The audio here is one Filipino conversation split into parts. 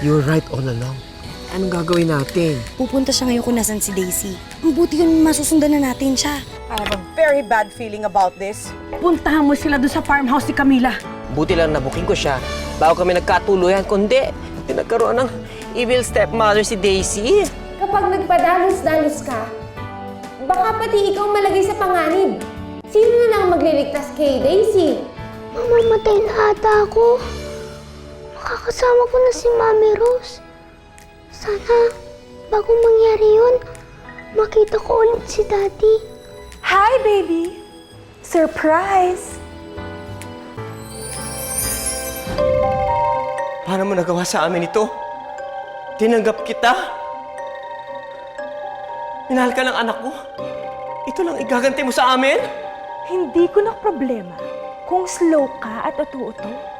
You're right all along. Anong gagawin natin? Pupunta siya ngayon kung nasan si Daisy. Ang buti yun, masusundan na natin siya. I have a very bad feeling about this. Puntahan mo sila doon sa farmhouse ni Camila. Buti lang nabuking ko siya bago kami nagkatuluyan. Kundi, pinagkaroon ng evil stepmother si Daisy. Kapag nagpadalos-dalos ka, baka pati ikaw malagay sa panganib. Sino na lang magliligtas kay Daisy? Mamamatay na ata ako. Makakasama ko na si Mami Rose. Sana, bago mangyari yun, makita ko ulit si Daddy. Hi, baby! Surprise! Paano mo nagawa sa amin ito? Tinanggap kita? Minahal ka ng anak ko? Ito lang igaganti mo sa amin? Hindi ko na problema kung slow ka at utu-uto.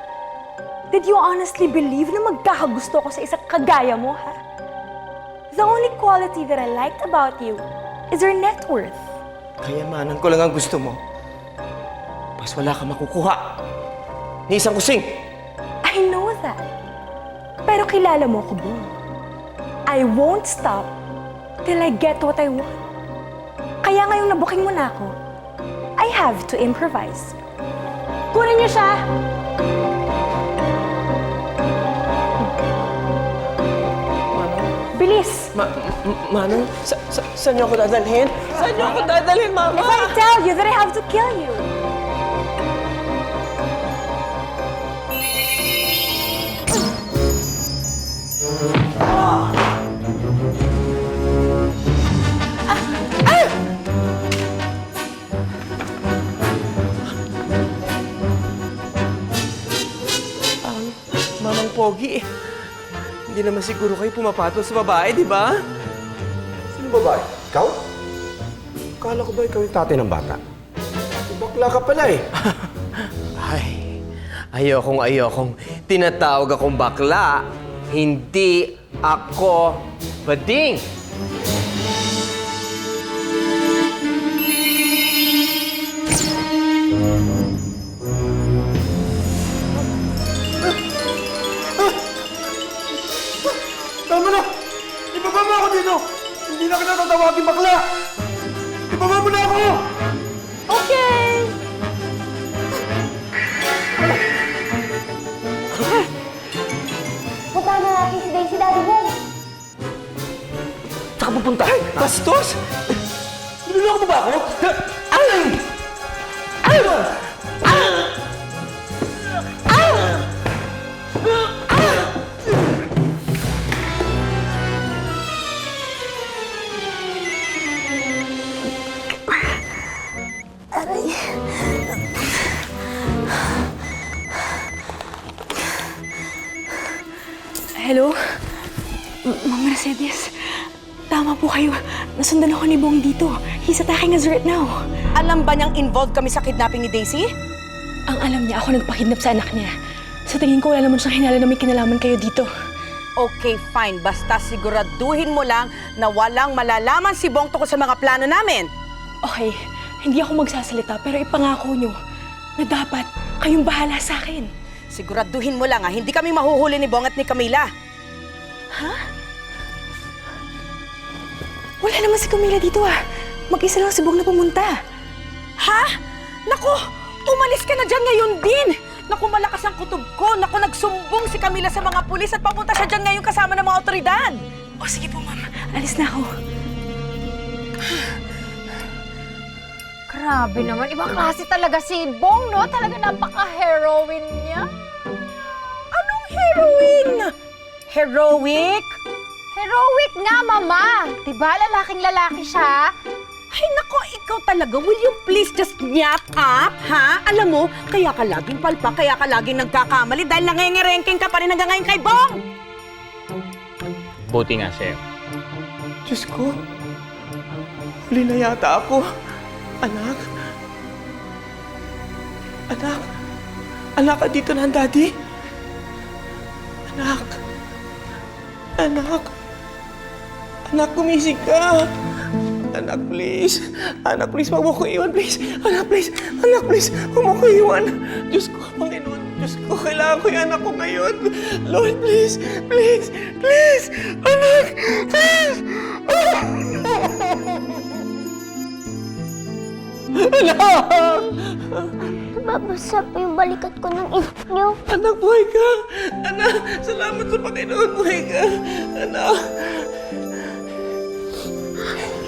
Did you honestly believe na magkakagusto ko sa isang kagaya mo, ha? The only quality that I liked about you is your net worth. Kayamanan ko lang ang gusto mo. Mas wala ka makukuha. Ni isang kusing. I know that. Pero kilala mo ko, Bong. I won't stop till I get what I want. Kaya ngayong nabuking mo na ako, I have to improvise. Kunin niyo siya! Bilis! Manong, saan niyo ako dadalhin? Saan niyo ako dadalhin, Mama? If I tell you that I have to kill you. Mamang Pogi, hindi naman siguro kayo pumapatol sa babae, di ba? Sino babae? Ikaw? Akala ko ba ikaw yung tatay ng bata? Bakla ka pala eh. Ay, ayokong tinatawag akong bakla. Hindi ako bading. Tama na! Ibaba mo ako dito! Hindi na kita tatawagin bakla! Ibaba mo na ako! Okay! Punta na natin si Daisy, Daddy Bong. Saan ka pupunta? Bastos! Niloloko mo ba ako? Ay! Ay! Ay! Hello? Ma'am Mercedes, tama po kayo. Nasundan ako ni Bong dito. He's attacking us right now. Alam ba niyang involved kami sa kidnapping ni Daisy? Ang alam niya, ako nagpakidnap sa anak niya. Sa tingin ko, wala naman siyang hinala na may kinalaman kayo dito. Okay, fine. Basta siguraduhin mo lang na walang malalaman si Bong tungkol sa mga plano namin. Okay, hindi ako magsasalita, pero ipangako niyo na dapat kayong bahala sa akin. Siguraduhin mo lang hindi kami mahuhuli ni Bong at ni Camila. Ha? Wala naman si Camila dito Mag-isa lang si Bong na pumunta. Ha? Naku, umalis ka na dyan ngayon din. Naku, malakas ang kutob ko. Naku, nagsumbong si Camila sa mga pulis at papunta siya dyan ngayon kasama ng mga otoridad. O sige po, ma'am. Alis na ako. Grabe naman, ibang klase talaga si Bong, no? Talaga napaka-heroine niya. Anong heroine? Heroic? Heroic nga, Mama! Diba, lalaking-lalaki siya? Ay, nako, ikaw talaga. Will you please just nyap up, ha? Alam mo, kaya ka laging palpak, kaya ka laging nagkakamali dahil nangengerengking ka pa rin hanggang ngayon kay Bong! Buti nga sa'yo. Diyos ko, huli na yata ako. Anak? Anak? Anak, dito na ang daddy? Anak? Anak? Anak, gumising ka! Anak, please. Anak, please, huwag mo ko iwan, please. Anak, please. Anak, please, huwag mo ko iwan. Diyos ko, Panginoon. Diyos ko, kailangan ko yung anak ko ngayon. Lord, please, please, please! Anak, please! Anak! Babasa po yung balikat ko ng ipot niyo. Anak, buhay ka! Anak, salamat sa Panginoon, buhay ka! Anak!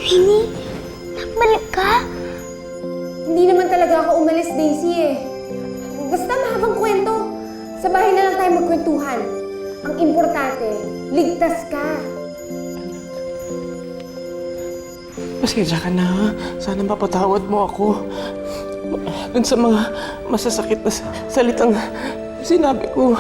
Winnie, nagbalik ka? Hindi naman talaga ako umalis, Daisy eh. Basta mahabang kwento. Sa bahay na lang tayo magkwentuhan. Ang importante, ligtas ka. Pasensya ka na, ha? Sana mapatawad mo ako. Dun sa mga masasakit na salitang sinabi ko.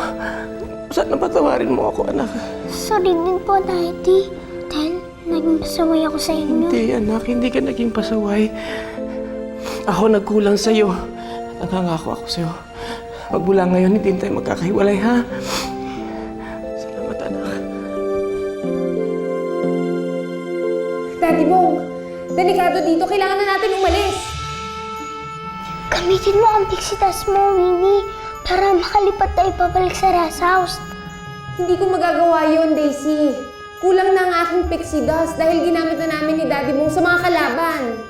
Sana patawarin mo ako, anak. Sorry din po, Daddy. Dahil naging pasaway ako sa inyo. Hindi, anak. Hindi ka naging pasaway. Ako nagkulang sa'yo. Nangangako ako sa'yo. Magmula ngayon, hindi tayo magkakahiwalay, ha? Salamat, anak. Daddy Bong, delikado dito. Kailangan na natin umalis. Gamitin mo ang pixie dust mo, Winnie, para makalipat tayo pabalik sa Ras House. Hindi ko magagawa yon, Daisy. Kulang na ang aking pixie dust dahil ginamit na namin ni Daddy Bong sa mga kalaban.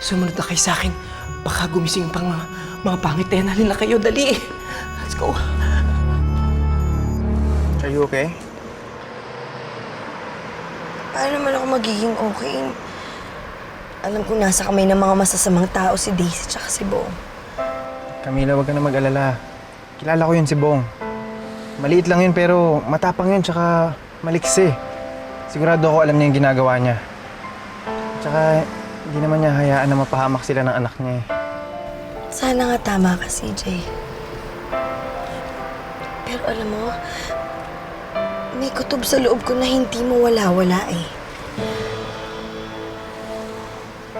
Sumunod na kayo sa akin. Baka gumising pang mga pangit eh. Halina kayo, dali. Let's go. Are you okay? Paano naman ako magiging okay? Alam ko nasa kamay ng mga masasamang tao si Daisy tsaka si Bong. Camila, huwag ka na mag-alala. Kilala ko yun si Bong. Maliit lang yun pero matapang yun tsaka maliksi. Sigurado ako alam niya yung ginagawa niya. Tsaka hindi naman niya hayaan na mapahamak sila ng anak niya eh. Sana nga tama ka, CJ. Pero alam mo, may kutob sa loob ko na hindi mo wala-wala eh.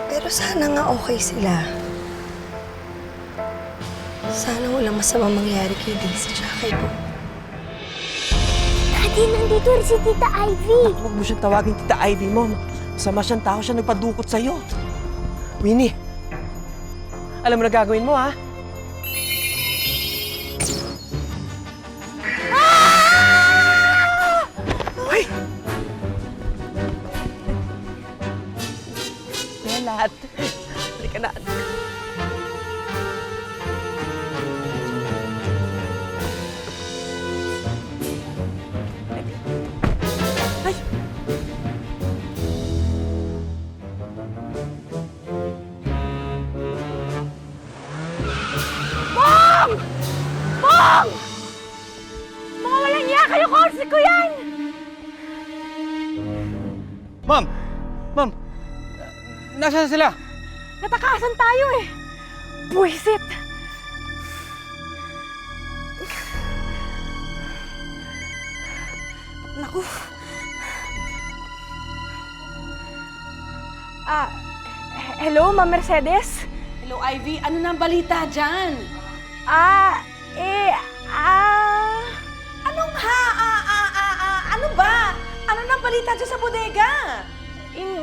Pero sana nga okay sila. Sana walang masama mangyari kay Daisy tsaka kay Bong. Daddy, nandito rin si Tita Ivy. Huwag mo siyang tawagin Tita Ivy mo. Masama siyang tao, siya nagpadukot sa'yo. Winnie, alam mo na gagawin mo, ha? Ay! Belat! Halika na. Ay! Bong! Mga walang iya kayo, kursi ko yan! Ma'am! Ma'am! Nasaan sila? Natakasan tayo eh! Buwisit! Naku! Hello, Ma'am Mercedes? Hello, Ivy. Ano na ang balita dyan? Anong ano ba? Ano na ang balita dyan sa bodega?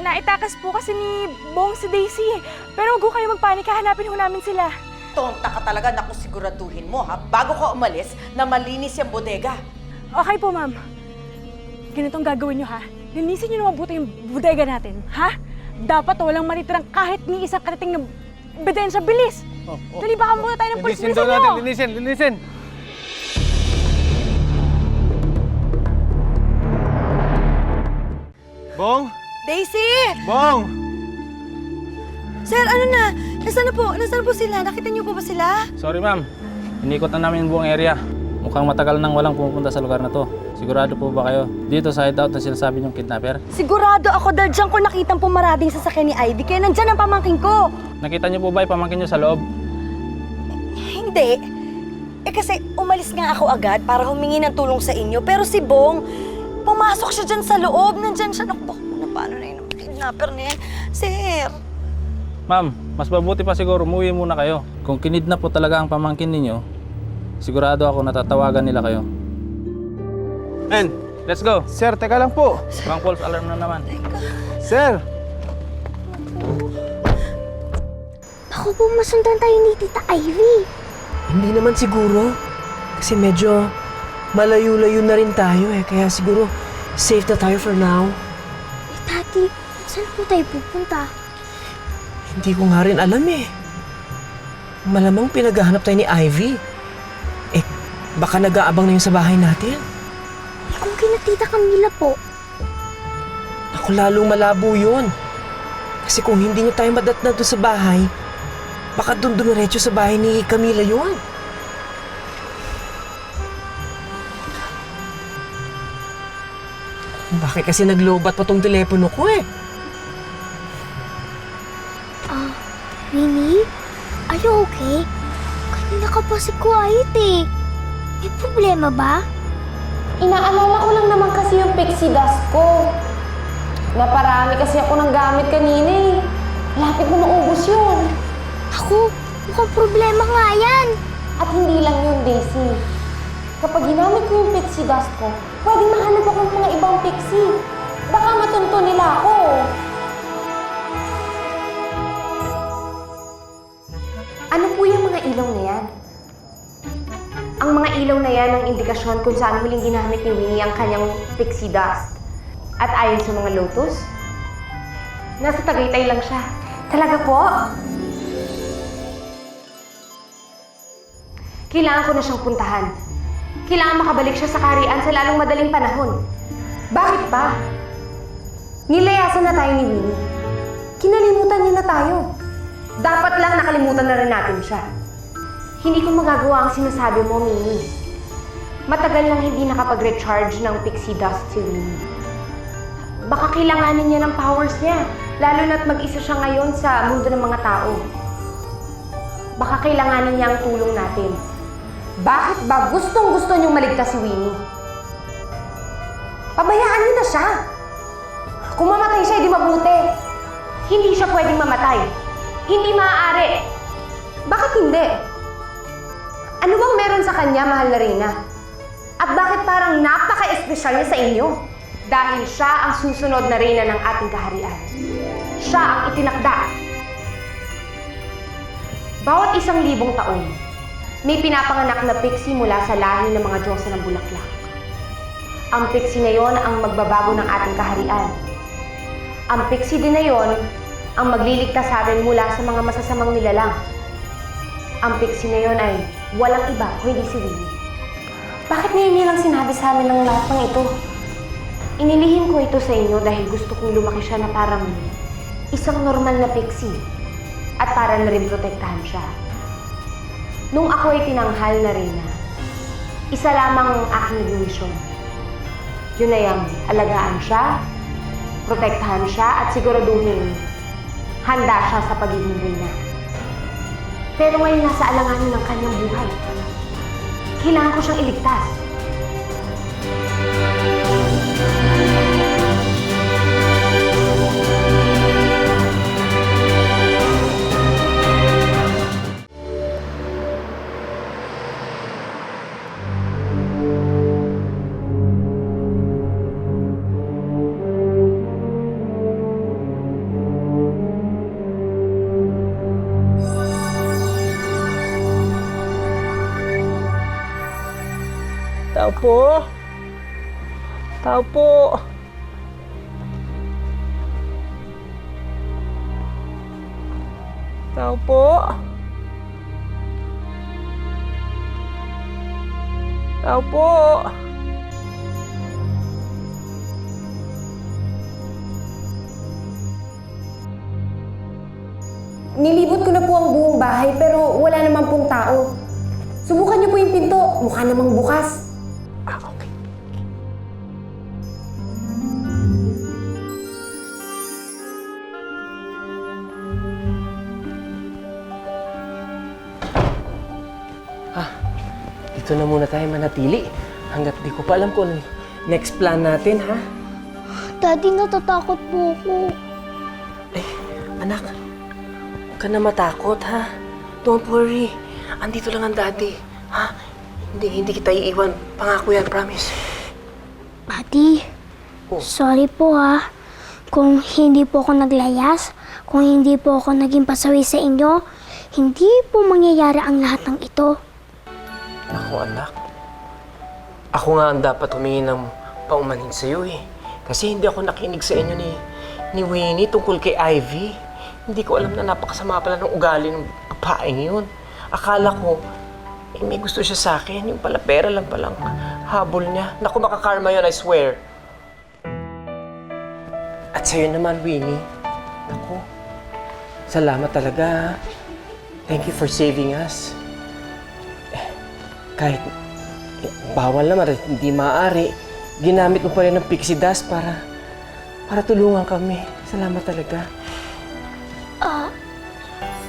Naitakas po kasi ni Bong si Daisy eh. Pero huwag ho kayo magpanik, hanapin ho namin sila. Tonta ka talaga. Naku, siguraduhin mo, ha? Bago ka umalis, na malinis yung bodega. Okay po, ma'am. Ganitong gagawin nyo, ha? Linisin nyo na mabuti yung bodega natin, ha? Dapat walang matitirang kahit ni isang karating na ebidensya. Bilis! Dali, baka muna tayo ng pulis. Linisin daw natin, linisin, linisin! Bong? Daisy! Bong! Sir, ano na? Nasaan na po sila? Nakita niyo po ba sila? Sorry ma'am, inikot na namin yung buong area. Mukhang matagal nang walang pumupunta sa lugar na to. Sigurado po ba kayo dito sa hideout na sinasabi niyong kidnapper? Sigurado ako dahil dyan ko nakitang pumarading sa sakyan ni Ivy, kaya nandyan ang pamangking ko. Nakita niyo po ba yung pamangkin niyo sa loob? Hindi. Kasi umalis nga ako agad para humingi ng tulong sa inyo. Pero si Bong, pumasok siya dyan sa loob. Nandyan siya. Naku, paano na yun ang kidnapper na yan? Sir. Ma'am, mas mabuti pa siguro umuwi muna kayo. Kung kinidnap po talaga ang pamangkin ninyo, sigurado ako natatawagan nila kayo. And, let's go. Sir, teka lang po. Bang false alarm na naman. Sir! Baka po masundan tayo ni Tita Ivy. Hindi naman siguro. Kasi medyo malayo-layo na rin tayo eh. Kaya siguro safe na tayo for now. Daddy, saan po tayo pupunta? Hindi ko nga rin alam eh. Malamang pinaghahanap tayo ni Ivy. Eh, baka nag-aabang na yun sa bahay natin. Eh, kung kina Tita Camila po. Ako, lalong malabo yun. Kasi kung hindi niya tayo madatna doon sa bahay, baka doon dumiretso sa bahay ni Camila yun. Bakit kasi naglobat pa tong telepono ko eh? Winnie? Are you okay? Kanina ka pa si quiet eh. May problema ba? Inaalala ko lang naman kasi yung pixie dust ko. Naparami kasi ako ng gamit kanina eh. Lapit na maubos yun. Ako, mukhang problema nga yan. At hindi lang yun, Daisy. Kapag ginamit ko yung pixie dust ko, pwedeng mahanap ako ng mga ibang pixie. Baka matunto nila ako. Ano po yung mga ilaw na yan? Ang mga ilaw na yan ang indikasyon kung saan huling ginamit ni Winnie ang kanyang pixie dust. At ayon sa mga lotus, nasa Tagaytay lang siya. Talaga po? Kailangan ko na siyang puntahan. Kailangan makabalik siya sa kaharian sa lalong madaling panahon. Bakit pa? Nilayasan na tayo ni Winnie. Kinalimutan niya na tayo. Dapat lang nakalimutan na rin natin siya. Hindi ko magagawa ang sinasabi mo, Minnie. Matagal nang hindi nakapag-recharge ng pixie dust si Winnie. Baka kailanganin niya ng powers niya, lalo na't mag-isa siya ngayon sa mundo ng mga tao. Baka kailanganin niya ang tulong natin. Bakit ba gustong-gusto niyong maligtas si Winnie? Pabayaan niyo na siya. Kung mamatay siya, di mabuti. Hindi siya pwedeng mamatay. Hindi maaari. Bakit hindi? Ano bang meron sa kanya, mahal na Reyna? At bakit parang napaka-espesyal niya sa inyo? Dahil siya ang susunod na reyna ng ating kaharian. Siya ang itinakda. Bawat 1,000 taon, may pinapanganak na pixie mula sa lahi ng mga Diyosa ng Bulaklak. Ang pixie na yon ang magbabago ng ating kaharian. Ang pixie din na yon ang magliligtas sa atin mula sa mga masasamang nilalang. Ang pixie na yon ay walang iba kundi si Winnie. Bakit ngayon niya lang sinabi sa amin ng lahat ng ito? Inilihim ko ito sa inyo dahil gusto kong lumaki siya na parang isang normal na pixie at para na rin protektahan siya. Nung ako ay tinanghal na Reyna, isa lamang ang aking naging misyon. Yun ay ang alagaan siya, protektahan siya at siguraduhin handa siya sa pagiging Reyna. Pero ngayon nasa alanganin ng kanyang buhay. Kailangan ko siyang iligtas. Tao po! Tao po! Tao po! Tao po! Nilibot ko na po ang buong bahay pero wala naman pong tao. Subukan niyo po yung pinto. Mukha namang bukas. Okay. Dito na muna tayo manatili. Hanggat di ko pa alam kung anong next plan natin, ha? Daddy, natatakot po ako. Anak, huwag ka na matakot, ha? Don't worry. Andito lang ang daddy, ha? Hindi kita iiwan. Pangako yan, promise. Daddy, sorry po ha. Kung hindi po ako naglayas, kung hindi po ako naging pasawi sa inyo, hindi po mangyayari ang lahat ng ito. Ako, anak. Ako nga ang dapat humingi ng paumanhin sa'yo eh. Kasi hindi ako nakinig sa inyo ni Winnie tungkol kay Ivy. Hindi ko alam na napakasama pala ng ugali ng babaeng yun. Akala ko, may gusto siya sa akin. Yung pala pera lang palang habol niya. Naku, makakarma yun, I swear. At sa'yo naman, Winnie. Naku, salamat talaga. Thank you for saving us. Kahit bawal naman at hindi maaari, ginamit mo pa rin ng pixie dust para tulungan kami. Salamat talaga.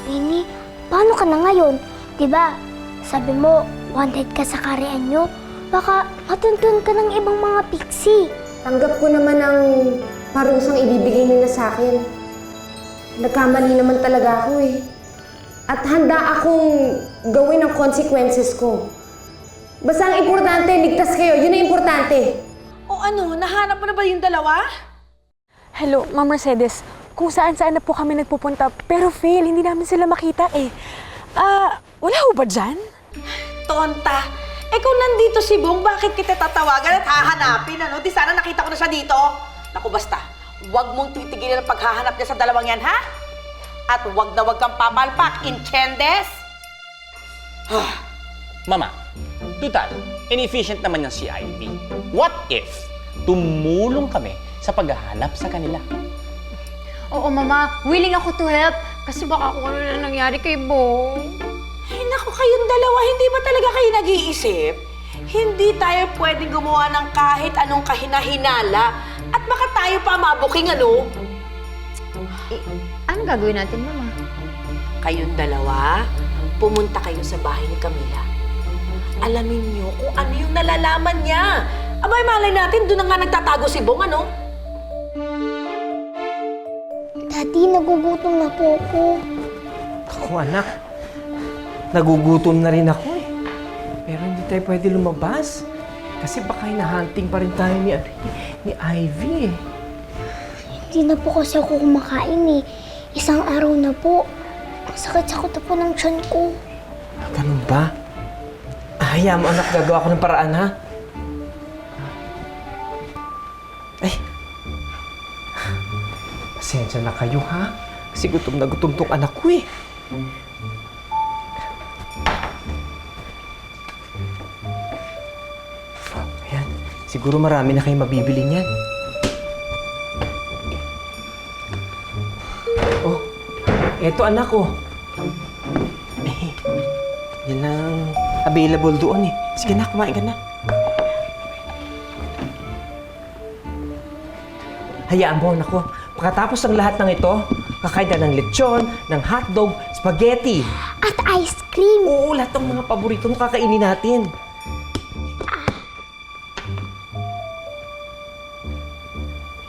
Winnie, paano ka na ngayon? Diba, sabi mo, wanted ka sa karean nyo? Baka matuntun ka ng ibang mga pixie. Tanggap ko naman ang parusang ibibigay nila sa akin. Nagkamali naman talaga ako eh. At handa akong gawin ang consequences ko. Basta ang importante, ligtas kayo. Yun ang importante. O ano, nahanap mo na ba yung dalawa? Hello, Ma'am Mercedes. Kung saan-saan na po kami nagpupunta, pero fail, hindi namin sila makita eh. Wala ho ba dyan? Tonta. Eh kung nandito si Bong, bakit kita tatawagan at hahanapin, ano? Di sana nakita ko na siya dito. Naku, basta, huwag mong titigilin ang paghahanap niya sa dalawang yan, ha? At huwag na huwag kang papalpak, Inchendes! Mama, total, inefficient naman yung si Ivy. What if tumulong kami sa paghahanap sa kanila? Oo, Mama. Willing ako to help. Kasi baka kung ano na nangyari kay Bong. Ay, naku, kayong dalawa, hindi ba talaga kayo nag-iisip? Hindi tayo pwedeng gumawa ng kahit anong kahinahinala at baka tayo pa mabuking, ano? Anong gagawin natin, Mama? Kayong dalawa, pumunta kayo sa bahay ni Camila. Alamin niyo kung ano yung nalalaman niya. Abay, malay natin, doon na nga nagtatago si Bong, ano? Daddy, nagugutom na po ako. Ako, anak. Nagugutom na rin ako eh. Pero hindi tayo pwede lumabas. Kasi baka hinahunting pa rin tayo ni Ivy eh. Hindi na po kasi ako kumakain eh. Isang araw na po. Ang sakit-sakit na po ng tiyan ko. Ganun ba? Hayaan mo, anak. Gagawa ko ng paraan, ha? Ay! Pasensya na kayo, ha? Kasi gutom na gutom tong anak ko, eh. Ayan. Siguro marami na kayong mabibili niyan. Oh, eto anak, oh. Yan ang available doon, eh. Sige na, kumain ka na. Hayaan mo, nako. Pagkatapos ng lahat ng ito, kakain na ng lechon, ng hotdog, spaghetti. At ice cream. Oo, lahat ng mga paborito mo kakainin natin.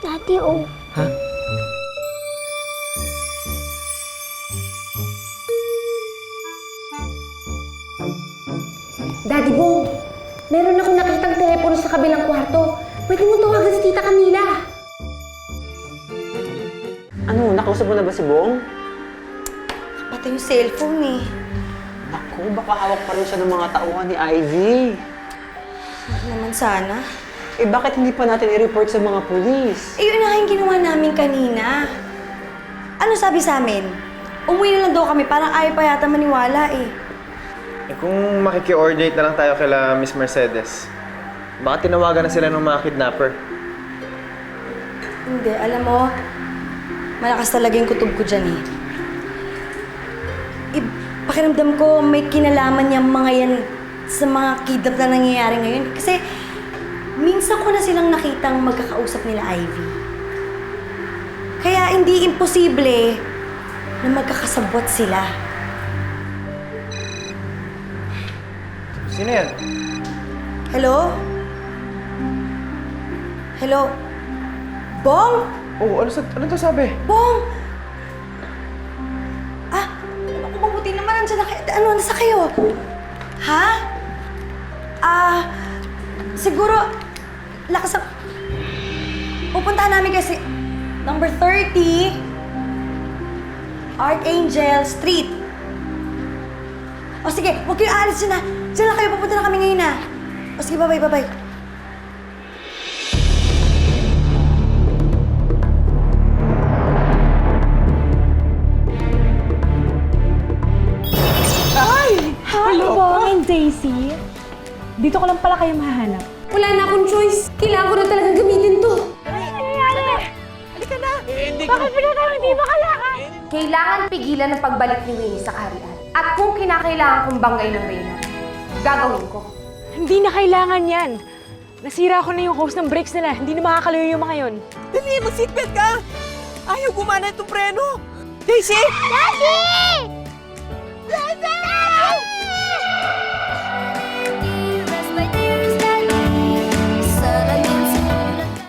Daddy, oh. Ha? Daddy Bong, meron akong nakitang telepono sa kabilang kwarto. Pwede mo tawagan si Tita Camila. Ano, nakausap mo na ba si Bong? Pati yung cellphone eh. Naku, baka hawak pa rin siya ng mga tauhan ni Ivy. Naman sana. Eh, bakit hindi pa natin i-report sa mga pulis? Eh, yun na yung ginawa namin kanina. Ano sabi sa amin? Umuwi na lang daw kami, parang ayaw pa yata maniwala eh. Eh kung makiki-ordinate na lang tayo kila Miss Mercedes, baka tinawagan na sila ng mga kidnapper. Hindi, alam mo, malakas talaga yung kutob ko dyan eh. Pakiramdam ko may kinalaman niyang mga yan sa mga kidnap na nangyayari ngayon. Kasi minsan ko na silang nakitang magkakausap nila Ivy. Kaya hindi imposible na magkakasabwat sila. Sino yan? Hello? Hello? Bong? Oh, ano to sabi? Bong! Ano kung mabuti naman, nandiyan na kayo. Ano, nasa kayo? Ha? Siguro, lakas ang... Pupuntahan namin kasi number 30, Archangel Street. O sige, huwag kayo aalis dyan na. Diyan lang kayo, pupunta na kami ngayon na. O sige, bye-bye, bye-bye. Daisy, dito ko lang pala kayo mahanap. Wala na akong choice. Kailangan ko na talagang gamitin to. Kailangan pigilan ang pagbalik ni Winnie sa kaharian. At kung kinakailangan kong banggay ng Reyna, gagawin ko. Hindi na kailangan yan. Nasira ko na yung host ng brakes nila. Hindi na makakalayo yung mga yun. Dali, mag-seatbelt ka! Ayaw gumana itong preno! Daisy! Daddy! Daddy!